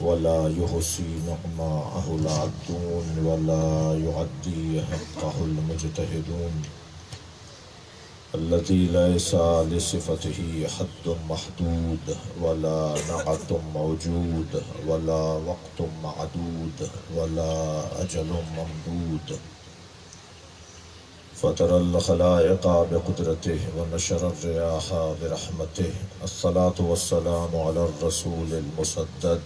ولا يحصي نعماءه العادون ولا يعدي حقه المجتهدون الذي ليس لصفته حد محدود ولا نعت موجود ولا وقت معدود ولا أجل ممدود فترى الخلائق بقدرته ونشر الرياح برحمته الصلاة والسلام على الرسول المسدد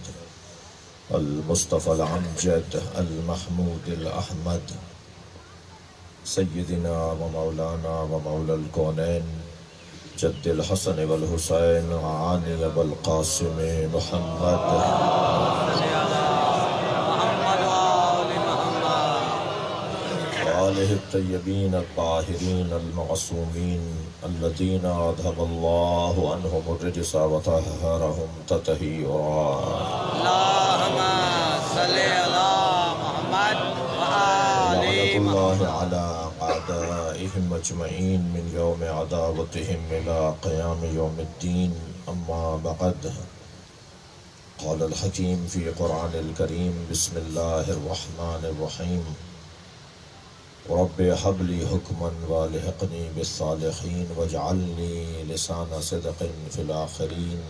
المصطفى الأمجد المحمود الأحمد سيدنا ومولانا ومولى الكونين جد الحسن والحسين عاني بالقاسم محمد وآله الطيبين الطاهرين المعصومين الذين أذهب الله عنهم الرجس وطهرهم تطهيرا اللهم صل على محمد وآل لعنة محمد الله على أعدائهم أجمعين من يوم عداوتهم إلى قيام يوم الدين أما بعد قال الحكيم في قرآن الكريم بسم الله الرحمن الرحيم رب هب لي حكما والحقني بالصالحين واجعلني لسان صدق في الآخرين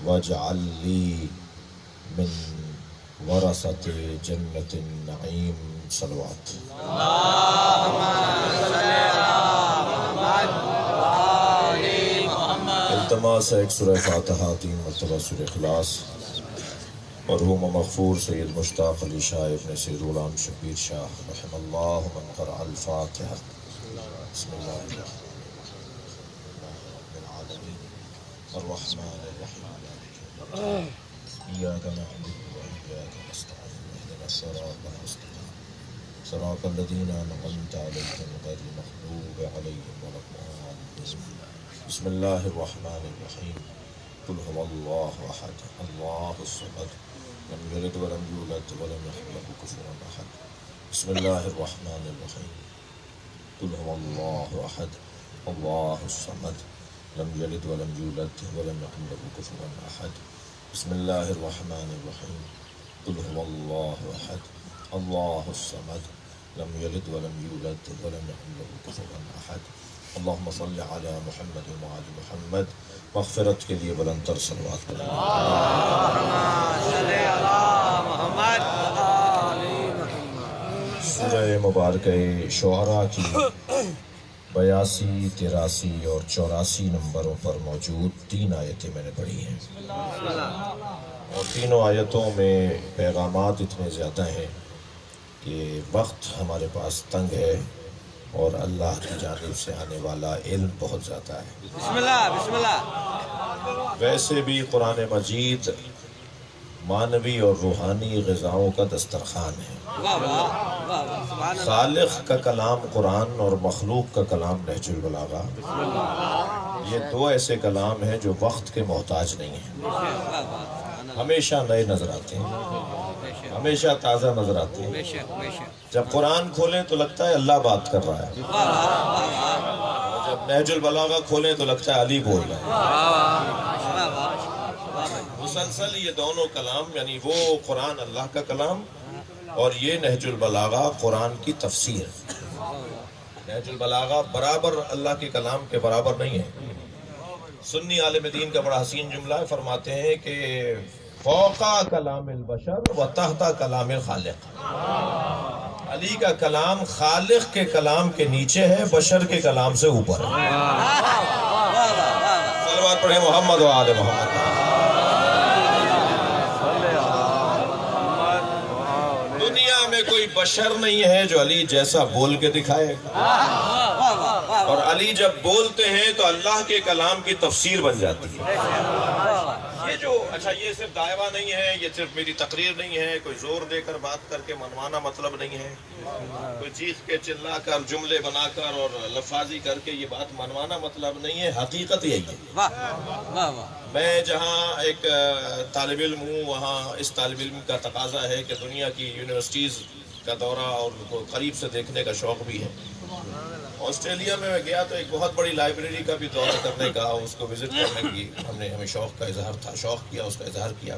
واجعل لي من ورثة جنة النعيم صلوات اللهم صل على محمد وآل محمد التماس ہے ایک سورہ فاتحہ 3 مرتبہ سورہ اخلاص مرحوم مغفور سید مشتاق علی شاہ ابن سید غلام شبیر شاہ رحم اللہ من قرأ الفاتحہ بسم اللہ الرحمن الرحمن الرحیم إياك نعبد وإياك نستعين اهدنا الصراط المستقيم صراط الذين أنعمت عليهم غير المغضوب عليهم ولا الضالين بسم الله الرحمن الرحيم قل هو الله أحد الله الصمد لم يلد ولم يولد ولم يكن له كفوا أحد بسم الله الرحمن الرحيم قل هو الله أحد الله الصمد لم يلد ولم يولد ولم يكن له كفوا أحد بسم الله الرحمن الرحيم قل هو الله أحد الله الصمد لم يلد ولم يولد ولم يكن له كفوا أحد اللهم صل على محمد وعلى محمد مغفرت کے لیے بلندتر صلوات کریں اللهم صل على محمد وآل محمد سورہ مبارکہ شعراء کی 82, 83 اور 84 نمبروں پر موجود 3 آیتیں میں نے پڑھی ہیں اور تینوں آیتوں میں پیغامات اتنے زیادہ ہیں کہ وقت ہمارے پاس تنگ ہے اور اللہ کی جانب سے آنے والا علم بہت زیادہ ہے بسم اللہ بسم اللہ ویسے بھی قرآن مجید معنوی اور روحانی غذاؤں کا دسترخوان ہے واہ واہ واہ سبحان اللہ خالق کا کلام قرآن اور مخلوق کا کلام نہج البلاغہ یہ 2 ایسے کلام ہیں جو وقت کے محتاج نہیں ہیں ہمیشہ نئے نظر آتے ہیں ہمیشہ تازہ نظر آتے ہیں بے شک بے شک جب قرآن کھولیں تو لگتا ہے اللہ بات کر رہا ہے اور جب نہج البلاغہ کھولیں تو لگتا ہے علی بول رہا ہے مسلسل یہ دونوں کلام یعنی وہ قرآن اللہ کا کلام اور یہ نہج البلاغہ قرآن کی تفسیر نہج البلاغہ برابر اللہ کے کلام کے برابر نہیں ہے سنی عالم دین کا بڑا حسین جملہ ہے فرماتے ہیں کہ فوقا کلام البشر و تحتا کلام الخالق علی کا کلام خالق کے کلام کے نیچے ہے بشر کے کلام سے اوپر ہے صلوات پڑھیں محمد و آل محمد دنیا میں کوئی بشر نہیں ہے جو علی جیسا بول کے دکھائے اور علی جب بولتے ہیں تو اللہ کے کلام کی تفسیر بن جاتی ہے یہ جو اچھا یہ صرف دعویٰ نہیں ہے یہ صرف میری تقریر نہیں ہے کوئی زور دے کر بات کر کے منوانا مطلب نہیں ہے کوئی چیخ کے چلا کر جملے بنا کر اور لفاظی کر کے یہ بات منوانا مطلب نہیں ہے حقیقت یہی ہے میں جہاں ایک طالب علم ہوں وہاں اس طالب علم کا تقاضا ہے کہ دنیا کی یونیورسٹیز کا دورہ اور قریب سے دیکھنے کا شوق بھی ہے آسٹریلیا میں گیا تو ایک بہت بڑی لائبریری کا بھی دورہ کرنے کا اس کو وزٹ کرنے کی ہمیں شوق کا اظہار تھا شوق کیا اس کا اظہار کیا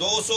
200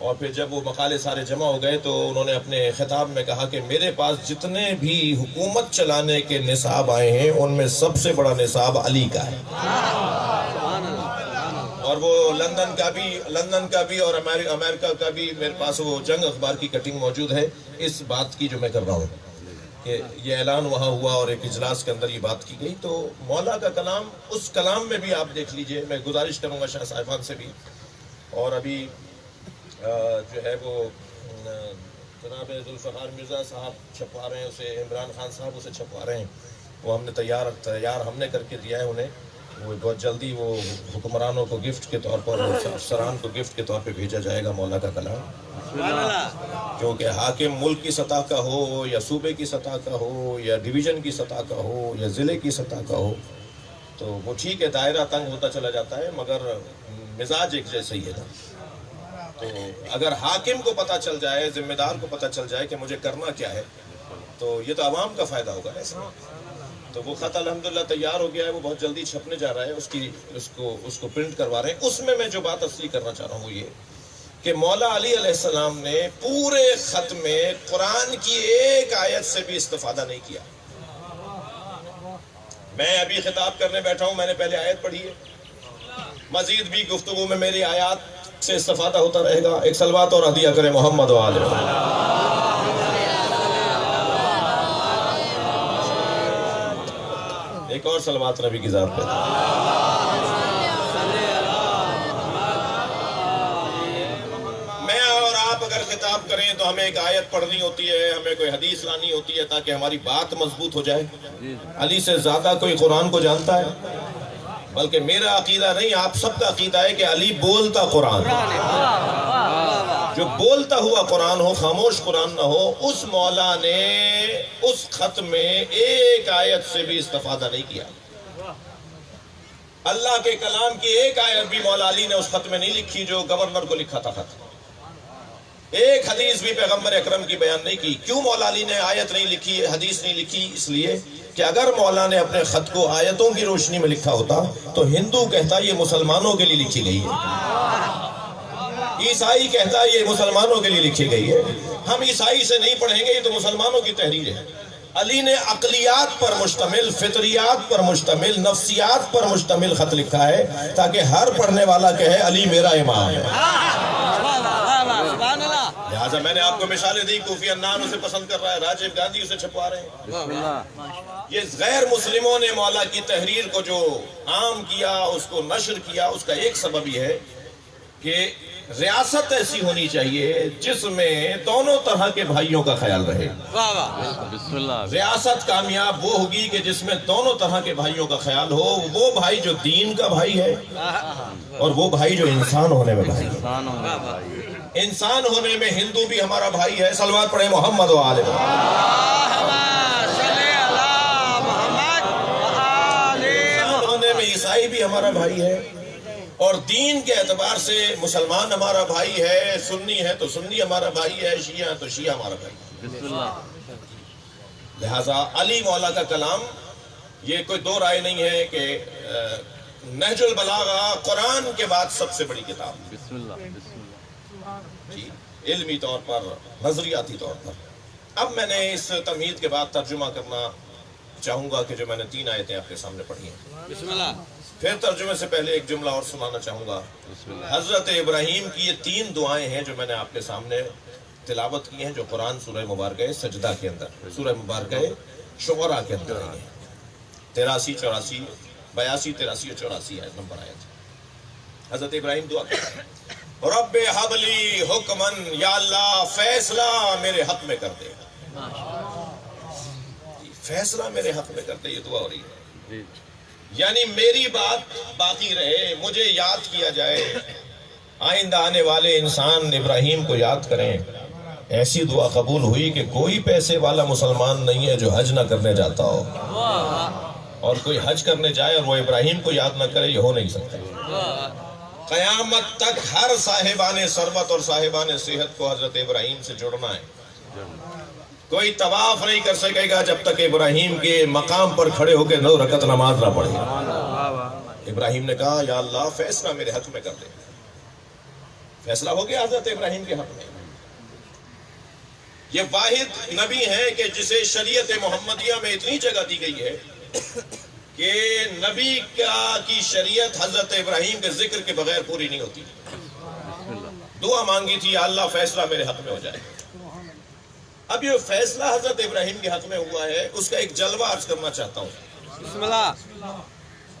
اور پھر جب وہ مقالے سارے جمع ہو گئے تو انہوں نے اپنے خطاب میں کہا کہ میرے پاس جتنے بھی حکومت چلانے کے نصاب آئے ہیں ان میں سب سے بڑا نصاب علی کا ہے. اور وہ لندن کا بھی اور امریکہ کا بھی میرے پاس وہ جنگ اخبار کی کٹنگ موجود ہے اس بات کی جو میں کر رہا ہوں کہ یہ اعلان وہاں ہوا اور ایک اجلاس کے اندر یہ بات کی گئی. تو مولا کا کلام اس کلام میں بھی آپ دیکھ لیجئے. میں گزارش کروں گا شاہ صاحبان سے بھی. اور ابھی جو ہے وہ جناب ذوالفقار مرزا صاحب چھپوا رہے ہیں اسے, عمران خان صاحب اسے چھپوا رہے ہیں. وہ ہم نے تیار ہم نے کر کے دیا ہے انہیں. وہ بہت جلدی وہ حکمرانوں کو گفٹ کے طور پر, افسران کو گفٹ کے طور پہ بھیجا جائے گا مولا کا کلام. کیونکہ حاکم ملک کی سطح کا ہو یا صوبے کی سطح کا ہو یا ڈویژن کی سطح کا ہو یا ضلع کی سطح کا ہو تو وہ ٹھیک ہے, دائرہ تنگ ہوتا چلا جاتا ہے مگر مزاج ایک جیسا ہی ہے نا. تو اگر حاکم کو پتہ چل جائے, ذمہ دار کو پتہ چل جائے کہ مجھے کرنا کیا ہے تو یہ تو عوام کا فائدہ ہوگا ایسے. تو وہ خط الحمدللہ تیار ہو گیا ہے, وہ بہت جلدی چھپنے جا رہا ہے, اس کو پرنٹ کروا رہے ہیں. اس میں جو بات اصلی کرنا چاہ رہا ہوں وہ یہ کہ مولا علی علیہ السلام نے پورے خط میں قرآن کی ایک آیت سے بھی استفادہ نہیں کیا. میں ابھی خطاب کرنے بیٹھا ہوں, میں نے پہلے آیت پڑھی ہے, مزید بھی گفتگو میں میری آیات سے استفادہ ہوتا رہے گا. ایک صلوات اور ہدیہ کرے محمد و آل محمد. ایک اور صلوات نبی کی ذات پہ. میں اور آپ اگر خطاب کریں تو ہمیں ایک آیت پڑھنی ہوتی ہے, ہمیں کوئی حدیث لانی ہوتی ہے تاکہ ہماری بات مضبوط ہو جائے. علی سے زیادہ کوئی قرآن کو جانتا ہے؟ بلکہ میرا عقیدہ نہیں, آپ سب کا عقیدہ ہے کہ علی بولتا قرآن, جو بولتا ہوا قرآن ہو, خاموش قرآن نہ ہو. اس مولا نے اس خط میں ایک آیت سے بھی استفادہ نہیں کیا. اللہ کے کلام کی ایک آیت بھی مولا علی نے اس خط میں نہیں لکھی جو گورنر کو لکھا تھا خط. ایک حدیث بھی پیغمبر اکرم کی بیان نہیں کی. کیوں مولا علی نے آیت نہیں لکھی, حدیث نہیں لکھی؟ اس لیے کہ اگر مولا نے اپنے خط کو آیتوں کی روشنی میں لکھا ہوتا تو ہندو کہتا یہ مسلمانوں کے لیے لکھی گئی ہے, عیسائی کہتا یہ مسلمانوں کے لیے لکھی گئی ہے. ہم عیسائی سے نہیں پڑھیں گے, یہ تو مسلمانوں کی تحریر ہے. علی نے عقلیات پر مشتمل, فطریات پر مشتمل, نفسیات پر مشتمل خط لکھا ہے تاکہ ہر پڑھنے والا کہے علی میرا امام ہے. لہٰذا میں نے آپ کو مثالیں دی. کوفی عنان اسے پسند کر رہا ہے, راجیو گاندھی اسے چھپوا رہے ہیں. یہ غیر مسلموں نے مولا کی تحریر کو جو عام کیا, اس کو نشر کیا, اس کا ایک سبب یہ ہے کہ ریاست ایسی ہونی چاہیے جس میں دونوں طرح کے بھائیوں کا خیال رہے. ریاست کامیاب وہ ہوگی کہ جس میں دونوں طرح کے بھائیوں کا خیال ہو. وہ بھائی جو دین کا بھائی ہے اور وہ بھائی جو انسان ہونے میں بھائی ہے. انسان ہونے میں ہندو بھی ہمارا بھائی ہے, صلوات پڑھے محمد و آل محمد. انسان ہونے میں عیسائی بھی ہمارا بھائی ہے, اور دین کے اعتبار سے مسلمان ہمارا بھائی ہے, سنی ہے تو سنی ہمارا بھائی ہے, شیعہ ہے تو شیعہ ہمارا بھائی ہے. لہذا علی مولا کا کلام یہ کوئی دو رائے نہیں ہے کہ نہج البلاغہ قرآن کے بعد سب سے بڑی کتاب جی, علمی طور پر, نظریاتی طور پر. اب میں نے اس تمہید کے بعد ترجمہ کرنا چاہوں گا کہ جو میں نے 3 آیتیں آپ کے سامنے پڑھی ہیں. بسم اللہ. پھر ترجمے سے پہلے ایک جملہ اور سنانا چاہوں گا. حضرت ابراہیم کی یہ 3 دعائیں ہیں جو میں نے آپ کے سامنے تلاوت کی ہیں, جو قرآن سورہ مبارکہ سجدہ کے اندر, سورہ مبارکہ شعراء کے اندر ہیں. 83, 84, 82, 83 اور 84 نمبر آیت. حضرت ابراہیم دعا کرتے ہیں, رب حبلی حکمن, یا اللہ فیصلہ میرے حق میں کر دے, فیصلہ میرے حق میں کر دے. یہ دعا ہو رہی ہے, یعنی میری بات باقی رہے, مجھے یاد کیا جائے, آئندہ آنے والے انسان ابراہیم کو یاد کریں. ایسی دعا قبول ہوئی کہ کوئی پیسے والا مسلمان نہیں ہے جو حج نہ کرنے جاتا ہو, اور کوئی حج کرنے جائے اور وہ ابراہیم کو یاد نہ کرے, یہ ہو نہیں سکتا. قیامت تک ہر صاحبان ثروت اور صاحبان صحت کو حضرت ابراہیم سے جڑنا ہے. کوئی طواف نہیں کر سکے گا جب تک ابراہیم کے مقام پر کھڑے ہو کے 9 رکعت نماز نہ پڑھے. ابراہیم نے کہا یا اللہ فیصلہ میرے حق میں کر دے. فیصلہ ہو گیا حضرت ابراہیم کے حق میں. یہ واحد نبی ہیں کہ جسے شریعت محمدیہ میں اتنی جگہ دی گئی ہے کہ نبی کی شریعت حضرت ابراہیم کے ذکر کے بغیر پوری نہیں ہوتی. دعا مانگی تھی یا اللہ فیصلہ میرے حق میں ہو جائے. اب یہ فیصلہ حضرت ابراہیم کے حق میں ہوا ہے، اس کا ایک جلوہ عرض کرنا چاہتا ہوں. بسم اللہ.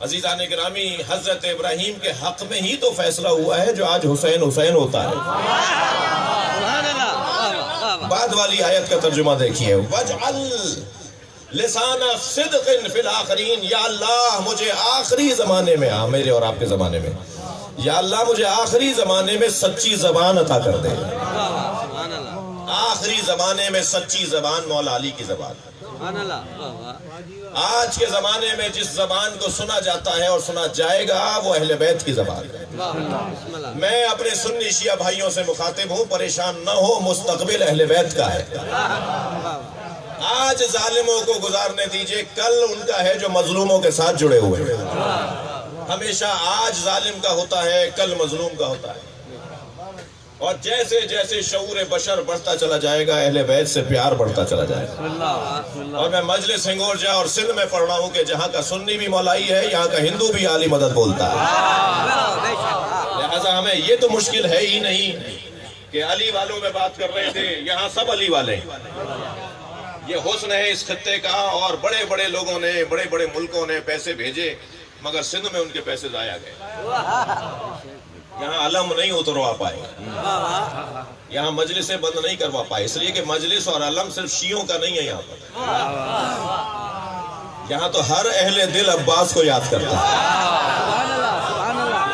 عزیزان گرامی، حضرت ابراہیم کے حق میں ہی تو فیصلہ ہوا ہے جو آج حسین حسین ہوتا ہے. سبحان اللہ. واہ واہ واہ واہ. بعد والی آیت کا ترجمہ دیکھیے، وَاجْعَلْ لِسَانَ صِدْقٍ فِي الْآخِرِينَ. یا اللہ مجھے آخری زمانے میں، میرے اور آپ کے زمانے میں، یا اللہ مجھے آخری زمانے میں سچی زبان عطا کر دے. واہ واہ. سبحان اللہ. آخری زمانے میں سچی زبان مولا علی کی زبان. سبحان اللہ. واہ واہ. آج کے زمانے میں جس زبان کو سنا جاتا ہے اور سنا جائے گا وہ اہل بیت کی زبان ہے. واہ واہ. بسم اللہ. میں اپنے سنی شیعہ بھائیوں سے مخاطب ہوں، پریشان نہ ہو، مستقبل اہل بیت کا ہے. واہ واہ. آج ظالموں کو گزارنے دیجئے، کل ان کا ہے جو مظلوموں کے ساتھ جڑے ہوئے ہیں. ہمیشہ آج ظالم کا ہوتا ہے، کل مظلوم کا ہوتا ہے. اور جیسے جیسے شعور بشر بڑھتا چلا جائے گا، اہل بیت سے پیار بڑھتا چلا جائے گا. بسم اللہ. بسم اللہ. اور میں مجلس ہنگورجا اور سندھ میں پڑھ رہا ہوں کہ جہاں کا سنی بھی مولائی ہے، یہاں کا ہندو بھی عالی مدد بولتا ہے. بے شک. لہذا ہمیں یہ تو مشکل ہے ہی نہیں کہ علی والوں میں بات کر رہے تھے، یہاں سب علی والے ہیں. یہ حسن ہے اس خطے کا، اور بڑے بڑے لوگوں نے، بڑے بڑے ملکوں نے پیسے بھیجے، مگر سندھ میں ان کے پیسے ضائع گئے. یہاں علم نہیں اتروا پائے، واہ واہ. یہاں مجلسیں بند نہیں کروا پائے، اس لیے کہ مجلس اور علم صرف شیعوں کا نہیں ہے. یہاں پر یہاں تو ہر اہل دل عباس کو یاد کرتا ہے. سبحان اللہ. سبحان اللہ.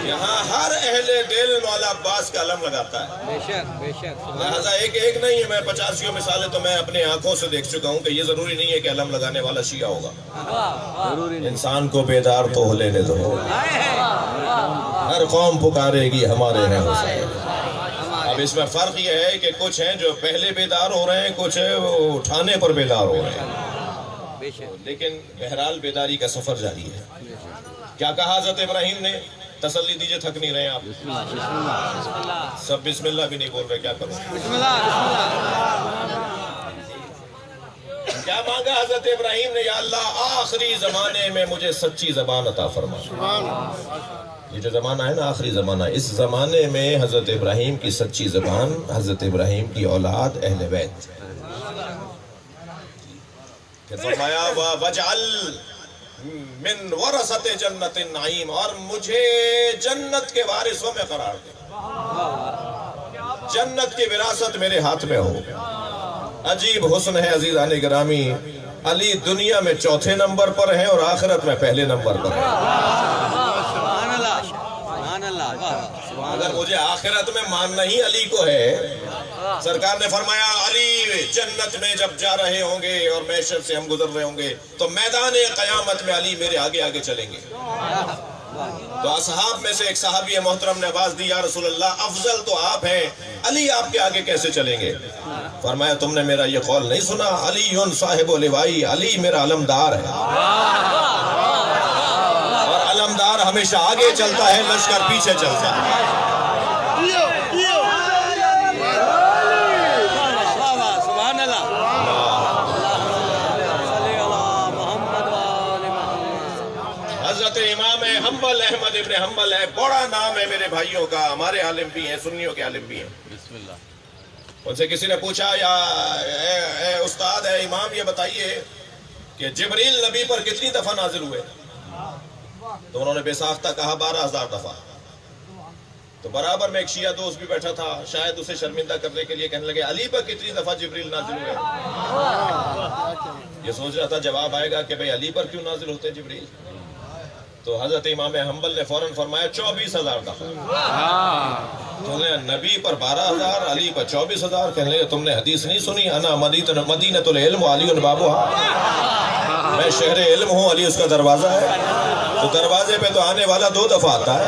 یہاں ہر اہل دل مولا عباس کا علم لگاتا ہے. بے شک. بے شک. لہذا ایک نہیں ہے، میں 85 مثالیں تو میں اپنے آنکھوں سے دیکھ چکا ہوں کہ یہ ضروری نہیں ہے کہ علم لگانے والا شیعہ ہوگا. ضروری نہیں. انسان کو بیدار تو ہو لینے دو، ہر قوم پکارے گی ہمارے ہیں حسین. اب اس میں فرق یہ ہے کہ کچھ ہیں جو پہلے بیدار ہو رہے ہیں، کچھ وہ اٹھانے پر بیدار ہو رہے ہیں. بے شک. لیکن بہرحال بیداری کا سفر جاری ہے. کیا کہا حضرت ابراہیم نے؟ تسلی دیجئے، تھک نہیں رہے آپ. بسم اللہ. بسم اللہ. بسم اللہ. سب بسم اللہ بھی نہیں بول رہے، کیا کروں؟ بسم اللہ. بسم اللہ. کیا مانگا حضرت ابراہیم نے؟ یا اللہ آخری زمانے میں مجھے سچی زبان عطا فرما. یہ جو زمانہ ہے نا، آخری زمانہ، اس زمانے میں حضرت ابراہیم کی سچی زبان، حضرت ابراہیم کی اولاد اہل بیت. پھر فرمایا وَوَجْعَلْ مِنْ وَرَثَةِ جَنَّةِ النَّعِيمِ، اور مجھے جنت کے وارثوں میں قرار دے. جنت کی وراثت میرے ہاتھ میں ہو. عجیب حسن ہے عزیزان گرامی. علی دنیا میں چوتھے نمبر پر ہیں اور آخرت میں پہلے نمبر پر ہیں. سبحان اللہ. سبحان اللہ. واہ واہ. سبحان اگر مجھے آخرت میں ماننا ہی علی کو ہے، سرکار نے فرمایا علی جنت میں جب جا رہے ہوں گے اور محشر سے ہم گزر رہے ہوں گے تو میدان قیامت میں علی میرے آگے آگے چلیں گے. تو اصحاب میں سے ایک صحابی محترم نے آواز دی، یا رسول اللہ افضل تو آپ ہیں، علی آپ کے آگے کیسے چلیں گے؟ فرمایا تم نے میرا یہ قول نہیں سنا، علی صاحب لوائی، علی میرا علمدار ہے، اور علمدار ہمیشہ آگے چلتا ہے، لشکر پیچھے چلتا ہے. سبحان اللہ. صلی اللہ محمد و آل محمد. حضرت امام حنبل احمد ابن حنبل ہے، بڑا نام ہے میرے بھائیوں کا، ہمارے عالم بھی ہیں، سنیوں کے عالم بھی ہیں. بسم اللہ. ان سے کسی نے پوچھا، یا اے استاد، اے امام، یہ بتائیے کہ جبریل نبی پر کتنی دفعہ نازل ہوئے؟ تو انہوں نے بے ساختہ کہا 12,000 دفعہ. تو برابر میں ایک شیعہ دوست بھی بیٹھا تھا، شاید اسے شرمندہ کرنے کے لیے کہنے لگے علی پر کتنی دفعہ جبریل نازل ہوئے؟ یہ سوچ رہا تھا جواب آئے گا کہ بھئی علی پر کیوں نازل ہوتے جبریل. تو حضرت امام حنبل نے فوراً فرمایا 24,000 دفعہ. تو نے نبی پر 12,000، علی پر 24,000. کہنے لگے تم نے حدیث نہیں سنی، انا مدینۃ العلم علی بابوہا، میں شہر علم ہوں، علی اس کا دروازہ ہے. تو دروازے پہ تو آنے والا 2 دفعہ آتا ہے.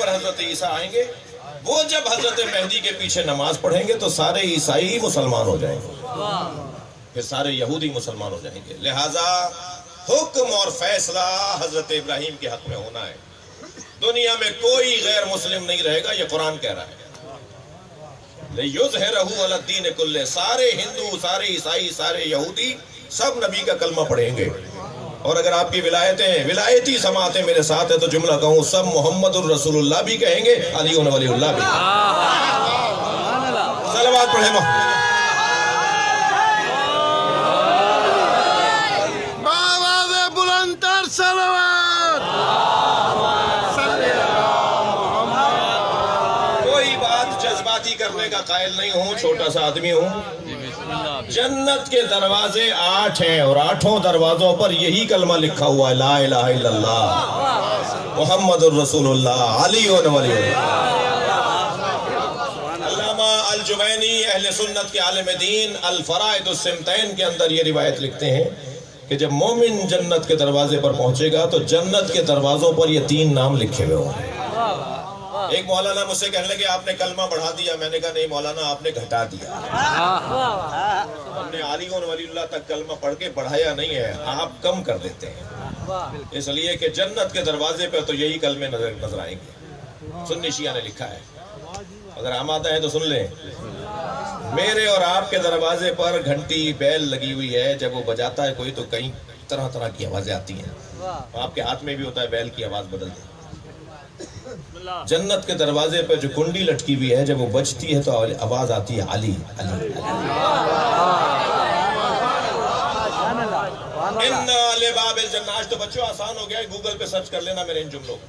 پر حضرت عیسیٰ آئیں گے، وہ جب حضرت مہدی کے پیچھے نماز پڑھیں گے تو سارے عیسائی مسلمان ہو جائیں گے، پھر سارے یہودی مسلمان ہو جائیں گے۔ لہٰذا حکم اور فیصلہ حضرت ابراہیم کے حق میں ہونا ہے۔ دنیا میں کوئی غیر مسلم نہیں رہے گا، یہ قرآن کہہ رہا ہے۔ لِيُظْهِرَهُ عَلَى الدِّينِ كُلِّهِ، سارے ہندو، سارے عیسائی، سارے یہودی سب نبی کا کلمہ پڑھیں گے۔ اور اگر آپ کی ولایتی سماعتیں میرے ساتھ ہے تو جملہ کہوں، سب محمد الرسول اللہ بھی کہیں گے، علی ولی اللہ بھی۔ صلوات پڑھیں محمد۔ بآواز بلندتر صلوات۔ کوئی بات جذباتی کرنے کا قائل نہیں ہوں، چھوٹا سا آدمی ہوں۔ جنت کے دروازے 8 ہیں اور 8 دروازوں پر یہی کلمہ لکھا ہوا ہے، لا الہ الا اللہ محمد الرسول اللہ علی ولی اللہ۔ علامہ الجوینی اہل سنت کے عالم دین الفرائض السمتین کے اندر یہ روایت لکھتے ہیں کہ جب مومن جنت کے دروازے پر پہنچے گا تو جنت کے دروازوں پر یہ 3 نام لکھے ہوئے ہوں گے۔ ایک مولانا مجھ سے کہنے لگے آپ نے کلمہ بڑھا دیا، میں نے کہا نہیں مولانا آپ نے گھٹا دیا، ہم نے علی ولی اللہ تک کلمہ پڑھ کے بڑھایا نہیں ہے، آپ کم کر دیتے ہیں، اس لیے کہ جنت کے دروازے پہ تو یہی کلمے نظر آئیں گے۔ سنی شیعہ نے لکھا ہے، اگر آمادہ ہے تو سن لیں۔ میرے اور آپ کے دروازے پر گھنٹی بیل لگی ہوئی ہے، جب وہ بجاتا ہے کوئی تو کئی طرح طرح کی آوازیں آتی ہیں، آپ کے ہاتھ میں بھی ہوتا ہے بیل کی آواز بدل دیں۔ جنت کے دروازے پہ جو کنڈی لٹکی ہوئی ہے جب وہ بجتی ہے تو آواز آتی ہے علی علی باب الجنہ۔ آج تو بچوں آسان ہو گیا ہے، گوگل پہ سرچ کر لینا میرے ان جملوں کو۔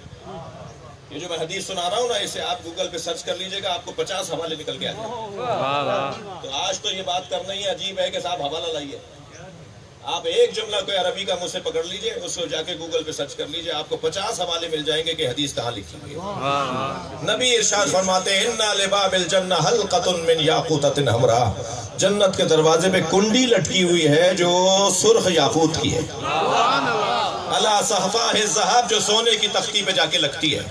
یہ جو میں حدیث سنا رہا ہوں نا، اسے آپ گوگل پہ سرچ کر لیجئے گا، آپ کو 50 حوالے نکل کے آ جائیں گے۔ تو آج تو یہ بات کرنا ہی عجیب ہے کہ صاحب حوالہ لائیے۔ آپ ایک جملہ کوئی عربی کا مجھ سے پکڑ لیجئے، اس کو جا کے گوگل پہ سرچ کر لیجئے، آپ کو 50 حوالے مل جائیں گے کہ حدیث کہاں لکھی ہوئی ہے۔ نبی ارشاد فرماتے ہیں اِنَّ لِبَابِ الْجَنَّةِ حَلْقَةٌ مِّن یاقوتۃ حمراء، جنت کے دروازے پہ کنڈی لٹکی ہوئی ہے جو سرخ یاقوت کی ہے، عَلَىٰ صَحْفَاهِ الذَّهَبِ، جو سونے کی تختی پہ جا کے لگتی ہے۔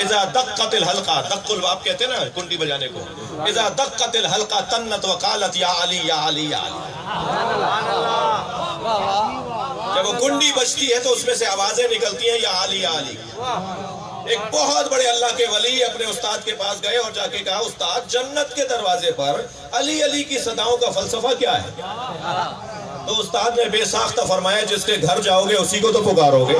اذا دقت الحلقہ، دق الباب کہتے ہیں نا کنڈی بجانے کو، اذا دقت الحلقہ تنت وقالت یا علی یا علی یا علی۔ جب وہ کنڈی بجتی ہے تو اس میں سے آوازیں نکلتی ہیں یا علی یا علی۔ ایک بہت بڑے اللہ کے ولی اپنے استاد کے پاس گئے اور جا کے کہا استاد جنت کے دروازے پر علی علی کی صداؤں کا فلسفہ کیا ہے؟ تو استاد نے بے ساختہ فرمایا جس کے گھر جاؤ گے اسی کو تو پکارو گے۔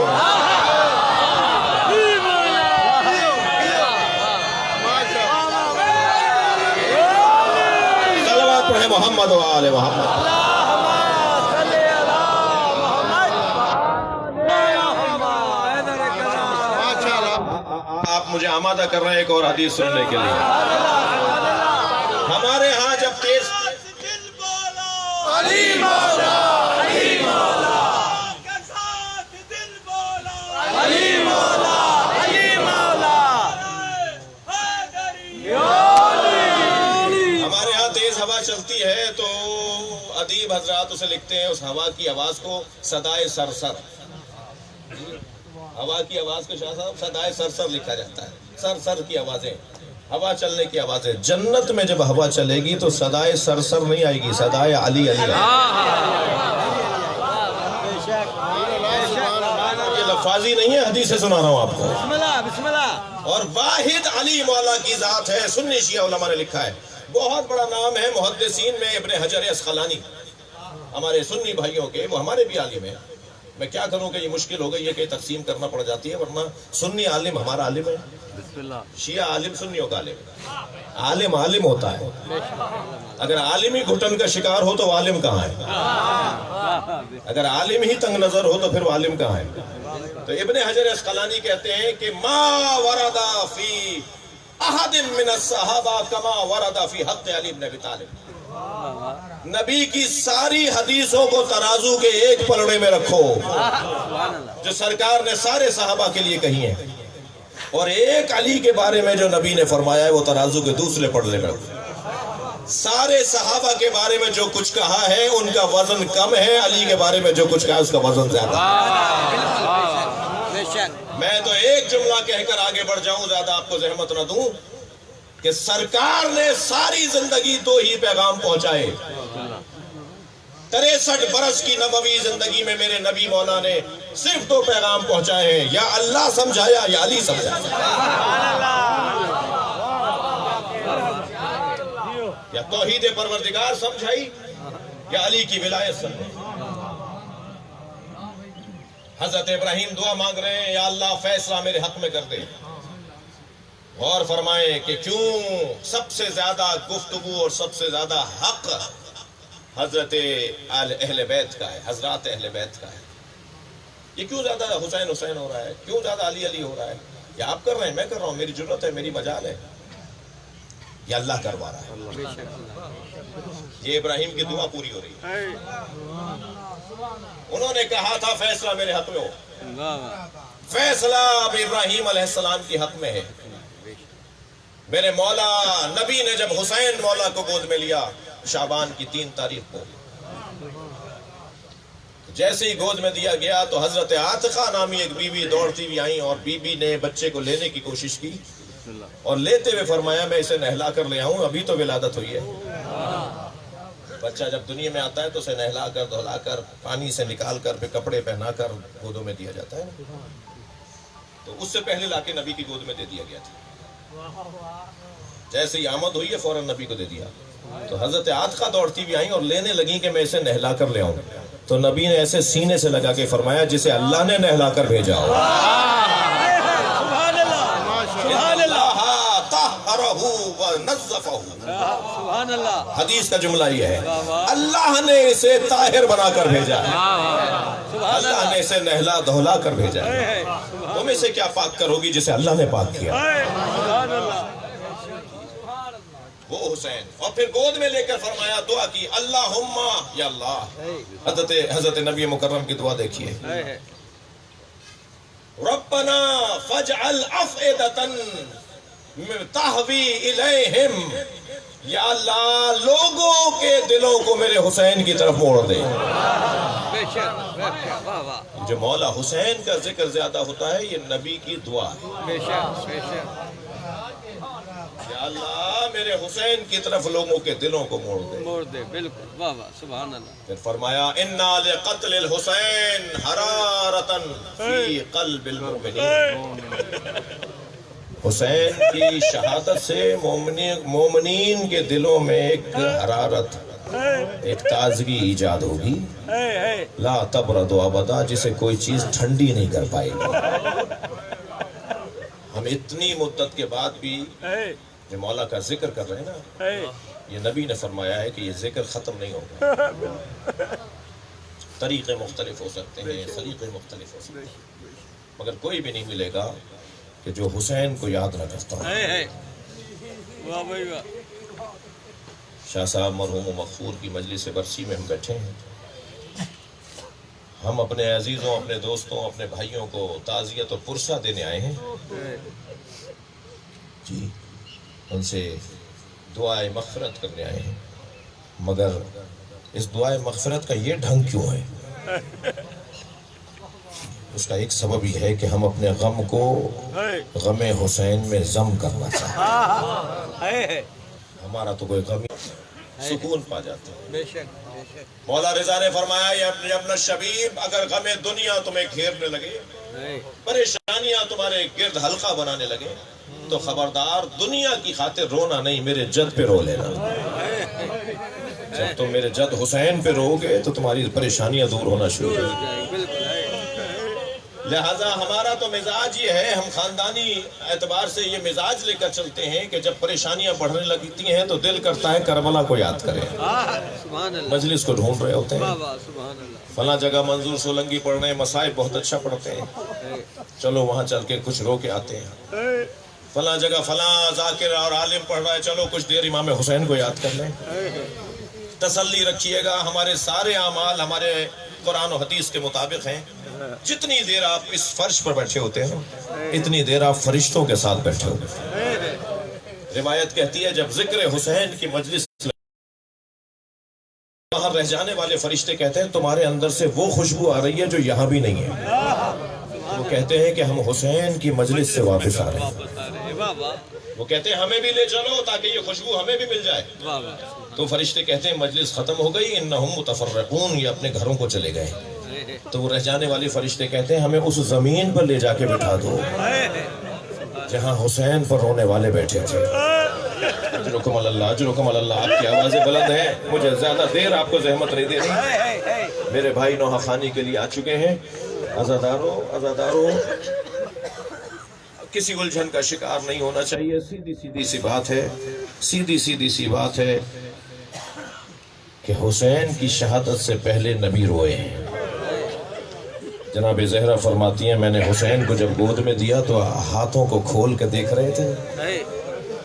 صلوات پڑھیں محمد و آل محمد۔ آپ مجھے آمادہ کر رہے ہیں ایک اور حدیث سننے کے لیے۔ ہمارے ہاں جب تیز علی مولا، علی مولا، علی مولا، علی مولا، ہمارے ہاں تیز ہوا چلتی ہے تو ادیب حضرات اسے لکھتے ہیں اس ہوا کی آواز کو صدائے سرسر، ہوا کی آواز کو شاہ صاحب صدائے سرسر لکھا جاتا ہے، سرسر کی آوازیں، ہوا چلنے کی آوازیں۔ جنت میں جب ہوا چلے گی تو صدائے سرسر نہیں آئے گی، صدائے علی علی۔ یہ لفاظی نہیں ہے، حدیث سے سنا رہا ہوں آپ کو۔ بسم اللہ بسم اللہ۔ اور واحد علی مولا کی ذات ہے، سنی شیعہ علماء نے لکھا ہے، بہت بڑا نام ہے محدثین میں ابن حجر اسقلانی، ہمارے سنی بھائیوں کے، وہ ہمارے بھی عالم ہیں۔ میں کیا کروں کہ یہ مشکل ہو گئی ہے کہ تقسیم کرنا پڑ جاتی ہے، ورنہ سنی عالم ہمارا عالم ہے، شیعہ عالم سنیوں کا عالم ہے۔ عالم عالم ہوتا ہے، اگر عالم ہی گھٹن کا شکار ہو تو عالم کہاں ہے؟ اگر عالم ہی تنگ نظر ہو تو پھر وہ عالم کہاں ہے؟ تو ابن حجر اسقلانی کہتے ہیں کہ ما ورد فی احد من الصحابہ کما ورد فی حق علی بن ابی طالب، نبی کی ساری حدیثوں کو ترازو کے ایک پلڑے میں رکھو جو سرکار نے سارے صحابہ کے لیے کہی ہیں، اور ایک علی کے بارے میں جو نبی نے فرمایا ہے وہ ترازو کے دوسرے پلڑے میں رکھو۔ سارے صحابہ کے بارے میں جو کچھ کہا ہے ان کا وزن کم ہے، علی کے بارے میں جو کچھ کہا ہے اس کا وزن زیادہ ہے۔ میں تو ایک جملہ کہہ کر آگے بڑھ جاؤں، زیادہ آپ کو زحمت نہ دوں، کہ سرکار نے ساری زندگی دو ہی پیغام پہنچائے۔ 63 برس کی نبوی زندگی میں میرے نبی مولا نے صرف دو پیغام پہنچائے ہیں، یا اللہ سمجھایا یا علی سمجھایا۔ یا توحید پروردگار سمجھائی یا علی کی ولایت سمجھائی۔ حضرت ابراہیم دعا مانگ رہے ہیں، یا اللہ فیصلہ میرے حق میں کر دے۔ غور فرمائیں کہ کیوں سب سے زیادہ گفتگو اور سب سے زیادہ حق حضرت اہل بیت کا ہے، حضرات اہل بیت کا ہے۔ یہ کیوں زیادہ حسین حسین ہو رہا ہے، کیوں زیادہ علی علی ہو رہا ہے؟ یہ آپ کر رہے ہیں، میں کر رہا ہوں، میری ضرورت ہے، میری مجال ہے، یہ اللہ کروا رہا ہے۔ یہ ابراہیم کی دعا پوری ہو رہی ہے۔ انہوں نے کہا تھا فیصلہ میرے حق میں ہو، فیصلہ اب ابراہیم علیہ السلام کی حق میں ہے۔ میرے مولا نبی نے جب حسین مولا کو گود میں لیا شعبان کی 3 تاریخ کو، جیسے ہی گود میں دیا گیا تو حضرت عاتقہ نامی ایک بیوی دوڑتی ہوئی آئیں، اور بیوی نے بچے کو لینے کی کوشش کی اور لیتے ہوئے فرمایا میں اسے نہلا کر لے آؤں، ابھی تو ولادت ہوئی ہے۔ بچہ جب دنیا میں آتا ہے تو اسے نہلا کر دھلا کر پانی سے نکال کر پھر کپڑے پہنا کر گودوں میں دیا جاتا ہے، تو اس سے پہلے لا کے نبی کی گود میں دے دیا گیا تھا۔ جیسے ہی آمد ہوئی ہے فوراً نبی کو دے دیا، تو حضرت عاتقہ دوڑتی ہوئی آئیں اور لینے لگیں کہ میں اسے نہلا کر لے آؤں، تو نبی نے ایسے سینے سے لگا کے فرمایا جسے اللہ نے نہلا کر بھیجا ہو۔ سبحان اللہ، حدیث کا جملہ یہ ہے، اللہ نے اسے طاہر بنا کر بھیجا ہے، اللہ نے اسے نہلا دھولا کر بھیجا ہے۔ تم اسے کیا پاک کرو گی جسے اللہ نے پاک کیا؟ وہ حسین، اور پھر گود میں لے کر فرمایا دعا کی، اللہم یا اللہ۔ حضرت نبی مکرم کی دعا دیکھیے، ربنا فاجعل افئدۃ تہوی الیہم، یا اللہ لوگوں کے دلوں کو میرے حسین کی طرف موڑ دے۔ جو مولا حسین کا ذکر زیادہ ہوتا ہے یہ نبی کی دعا ہے، یا اللہ میرے حسین کی طرف لوگوں کے دلوں کو موڑ دے، موڑ دے، بالکل، واہ واہ، سبحان اللہ۔ پھر فرمایا انا لقتل الحسین حرارتا فی قلب المؤمنین، حسین کی شہادت سے مومنین کے دلوں میں ایک حرارت، ایک تازگی ایجاد ہوگی، لا تبرد ابدا، جسے کوئی چیز ٹھنڈی نہیں کر پائے گی۔ ہم اتنی مدت کے بعد بھی جو مولا کا ذکر کر رہے ہیں نا، یہ نبی نے فرمایا ہے کہ یہ ذکر ختم نہیں ہوگا۔ طریقے مختلف ہو سکتے ہیں، سلیقے مختلف ہو سکتے ہیں، مگر کوئی بھی نہیں ملے گا کہ جو حسین کو یاد نہ کرتا ہوں۔ واہ بھائی واہ، شاہ صاحب مرحوم و مغفور کی مجلس برسی میں ہم بیٹھے ہیں، ہم اپنے عزیزوں، اپنے دوستوں، اپنے بھائیوں کو تعزیت اور پرسہ دینے آئے ہیں جی، ان سے دعائے مغفرت کرنے آئے ہیں، مگر اس دعائے مغفرت کا یہ ڈھنگ کیوں ہے؟ اس کا ایک سبب یہ ہے کہ ہم اپنے غم کو غم حسین میں ضم کرنا چاہتے ہیں۔ ہمارا تو کوئی غم سکون پا جاتا ہے۔ بے شک بے شک، مولا رضا نے فرمایا یا ابن شبیب، اگر غم دنیا تمہیں گھیرنے لگے، پریشانیاں تمہارے گرد حلقہ بنانے لگے، تو خبردار دنیا کی خاطر رونا نہیں، میرے جد پہ رو لینا۔ جب تم میرے جد حسین پہ رو گے تو تمہاری پریشانیاں دور ہونا شروع ہو گی۔ لہذا ہمارا تو مزاج یہ ہے، ہم خاندانی اعتبار سے یہ مزاج لے کر چلتے ہیں کہ جب پریشانیاں بڑھنے لگتی ہیں تو دل کرتا ہے کربلا کو یاد کریں، سبحان اللہ، مجلس کو ڈھونڈ رہے ہوتے واہ ہیں، واہ، سبحان اللہ، فلاں جگہ منظور سولنگی پڑھ رہے ہیں، مسائل بہت اچھا پڑھتے ہیں، چلو وہاں چل کے کچھ رو کے آتے ہیں، فلاں جگہ فلاں ذاکر اور عالم پڑھ رہا ہے، چلو کچھ دیر امام حسین کو یاد کر لیں۔ تسلی رکھیے گا، ہمارے سارے اعمال ہمارے قرآن و حدیث کے مطابق ہیں۔ جتنی دیر آپ اس فرش پر بیٹھے ہوتے ہیں اتنی دیر آپ فرشتوں کے ساتھ بیٹھے ہوتے ہیں۔ روایت کہتی ہے جب ذکر حسین کی مجلس باہر رہ جانے والے فرشتے کہتے ہیں تمہارے اندر سے وہ خوشبو آ رہی ہے جو یہاں بھی نہیں ہے، وہ کہتے ہیں کہ ہم حسین کی مجلس سے واپس آ رہے ہیں. واپس آ رہے ہیں. واہ واہ وہ کہتے ہیں ہمیں بھی لے چلو تاکہ یہ خوشبو ہمیں بھی مل جائے. واہ واہ. تو فرشتے کہتے ہیں مجلس ختم ہو گئی، انہم متفرقون، یہ اپنے گھروں کو چلے گئے. تو وہ رہ جانے والے فرشتے کہتے ہیں ہمیں اس زمین پر لے جا کے بٹھا دو جہاں حسین پر رونے والے بیٹھے تھے. اجرکم اللہ، اجرکم اللہ. آپ کی آوازیں بلند ہیں، مجھے زیادہ دیر آپ کو زحمت نہیں دینی. میرے بھائی نوحہ خوانی کے لیے آ چکے ہیں. عزادارو کسی الجھن کا شکار نہیں ہونا چاہیے. سیدھی سی بات ہے، سیدھی سی بات ہے کہ حسین کی شہادت سے پہلے نبی روئے ہیں. جناب زہرا فرماتی ہیں میں نے حسین کو جب گود میں دیا تو ہاتھوں کو کھول کے دیکھ رہے تھے،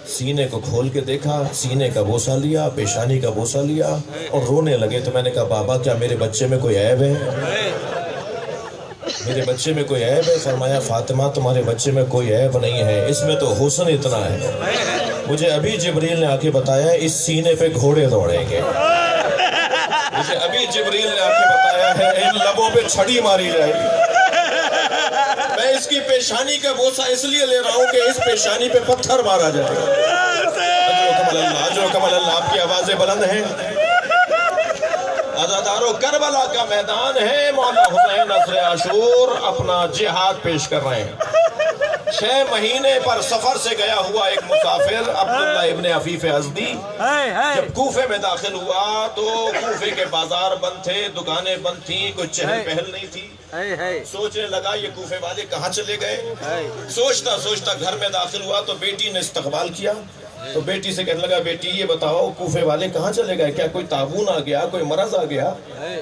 سینے کو کھول کے دیکھا، سینے کا بوسہ لیا، پیشانی کا بوسہ لیا اور رونے لگے. تو میں نے کہا بابا کیا میرے بچے میں کوئی عیب ہے؟ میرے بچے میں کوئی عیب ہے؟ فرمایا فاطمہ تمہارے بچے میں کوئی عیب نہیں ہے، اس میں تو حسن اتنا ہے. مجھے ابھی جبریل نے آ کے بتایا اس سینے پہ گھوڑے دوڑیں گے. مجھے ابھی جبریل نے آ کے بتایا ہے ان لبوں پہ چھڑی ماری جائے گی. میں اس کی پیشانی کا بوسہ اس لیے لے رہا ہوں کہ اس پیشانی پہ پتھر مارا جائے گا. اجرکم اللہ. آپ کی آوازیں بلند ہیں. عزادارو کربلا کا میدان ہے. مولا حسین عصر عاشور اپنا جہاد پیش کر رہے ہیں. 6 مہینے پر سفر سے گیا ہوا ایک مسافر عبداللہ ابن عفیف ازدی جب کوفے میں داخل ہوا تو کوفے کے بازار بند تھے، دکانیں بند تھیں، کوئی چہل پہل نہیں تھی. سوچنے لگا یہ کوفے والے کہاں چلے گئے. سوچتا گھر میں داخل ہوا تو بیٹی نے استقبال کیا. تو بیٹی سے کہنے لگا بیٹی یہ بتاؤ کوفے والے کہاں چلے گئے؟ کیا کوئی تعاون آ گیا، کوئی مرض آ گیا؟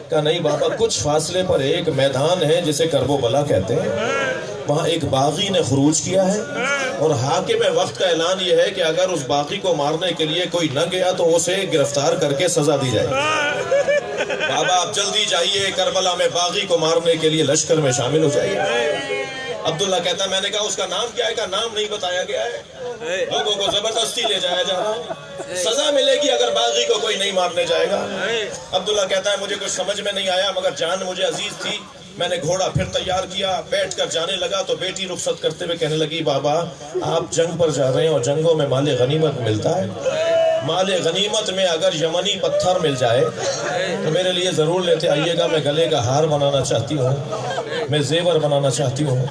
کہا نہیں بابا، کچھ فاصلے پر ایک میدان ہے جسے کرب و بلا کہتے ہیں، وہاں ایک باغی نے خروج کیا ہے اور حاکم وقت کا اعلان یہ ہے کہ اگر اس باغی کو مارنے کے لیے کوئی نہ گیا تو اسے گرفتار کر کے سزا دی جائے. بابا آپ جلدی جائیے کربلا میں باغی کو مارنے کے لیے لشکر میں شامل ہو جائیے. عبداللہ کہتا ہے میں نے کہا اس کا نام کیا ہے؟ کا نام نہیں بتایا گیا ہے. لوگوں کو زبردستی لے جایا جا رہا ہے، سزا ملے گی اگر باغی کو کوئی نہیں مارنے جائے گا. عبداللہ کہتا ہے مجھے کچھ سمجھ میں نہیں آیا مگر جان مجھے عزیز تھی. میں نے گھوڑا پھر تیار کیا، بیٹھ کر جانے لگا تو بیٹی رخصت کرتے ہوئے کہنے لگی بابا آپ جنگ پر جا رہے ہیں اور جنگوں میں مال غنیمت ملتا ہے. مال غنیمت میں اگر یمنی پتھر مل جائے تو میرے لیے ضرور لیتے آئیے گا. میں گلے کا ہار بنانا چاہتی ہوں، میں زیور بنانا چاہتی ہوں.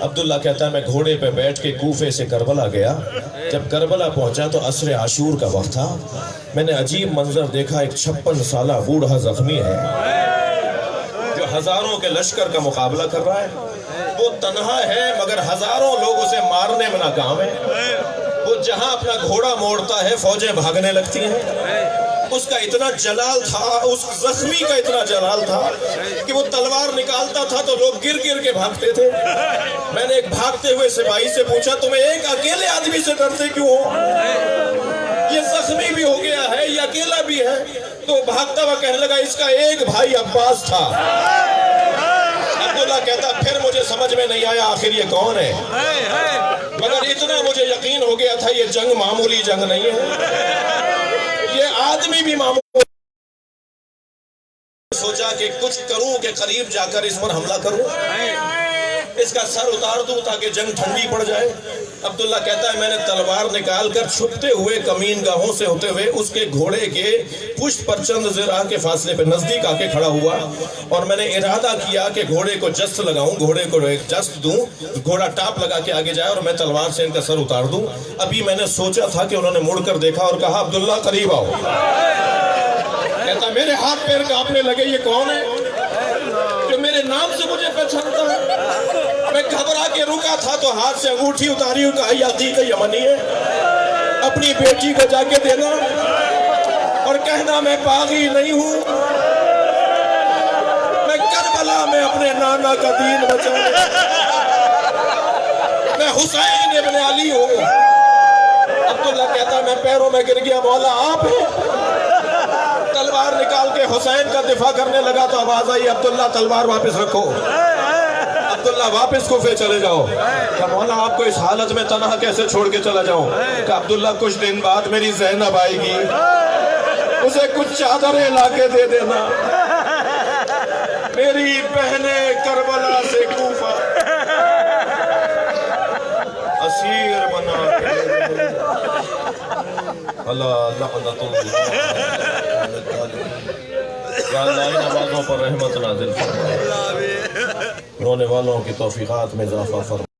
عبداللہ کہتا ہے میں گھوڑے پہ بیٹھ کے کوفے سے کربلا گیا. جب کربلا پہنچا تو عصر عاشور کا وقت تھا. میں نے عجیب منظر دیکھا. ایک 56 سالہ بوڑھا زخمی ہے جو ہزاروں کے لشکر کا مقابلہ کر رہا ہے. وہ تنہا ہے مگر ہزاروں لوگ اسے مارنے میں ناکام ہیں. وہ جہاں اپنا گھوڑا موڑتا ہے فوجیں بھاگنے لگتی ہیں. اس کا اتنا جلال تھا، اس زخمی کا اتنا جلال تھا کہ وہ تلوار نکالتا تھا تو لوگ گر گر کے بھاگتے تھے. میں نے ایک بھاگتے ہوئے سپاہی سے پوچھا تمہیں ایک اکیلے آدمی سے ڈرتے کیوں ہو؟ یہ زخمی بھی ہو گیا ہے، یہ اکیلا بھی ہے. تو بھاگتا ہوا کہنے لگا اس کا ایک بھائی عباس تھا. عبداللہ کہتا پھر مجھے سمجھ میں نہیں آیا آخر یہ کون ہے، مگر اتنا مجھے یقین ہو گیا تھا یہ جنگ معمولی جنگ نہیں ہے، یہ آدمی بھی معمولی. سوچا کہ کچھ کروں کہ قریب جا کر اس پر حملہ کروں، اس کا سر اتار دوں تاکہ جنگ ٹھنڈی پڑ جائے. عبداللہ کہتا ہے میں نے تلوار نکال کر چھپتے ہوئے کمین گاہوں سے ہوتے ہوئے اس کے گھوڑے کے پشت پر چند ذراع کے فاصلے پہ نزدیک آ کے کھڑا ہوا اور میں نے ارادہ کیا کہ گھوڑے کو جست لگاؤں، گھوڑے کو ایک جست دوں، گھوڑا ٹاپ لگا کے آگے جائے اور میں تلوار سے ان کا سر اتار دوں. ابھی میں نے سوچا تھا کہ انہوں نے مڑ کر دیکھا اور کہا عبداللہ قریب آؤ. کہتا میرے ہاتھ پیر کانپنے لگے یہ کون ہے جو میرے نام سے مجھے پہچانتا ہے؟ میں گھبرا کے رکا تھا تو ہاتھ سے انگوٹھی اتاری کہا یہ عتیق یمنی ہے، اپنی بیٹی کو جا کے دینا اور کہنا میں باغی نہیں ہوں، میں کربلا میں اپنے نانا کا دین بچانے، میں حسین ابن علی ہوں. عبداللہ کہتا میں پیروں میں گر گیا مولا آپ ہیں. تلوار نکال کے حسین کا دفاع کرنے لگا تو آواز آئی عبداللہ تلوار واپس رکھو، عبداللہ واپس کوفے چلے جاؤ. کہ مولا آپ کو اس حالت میں تنہا کیسے چھوڑ کے چلا جاؤں؟ کہ عبداللہ کچھ دن بعد میری زینب آئے گی، اسے کچھ چادریں لا کے دے دینا، میری بہنیں کربلا سے کوفہ اللہ لعنت اللہ یا اللہ ان آوازوں پر رحمت نازل فرما، رونے والوں کی توفیقات میں اضافہ فرما۔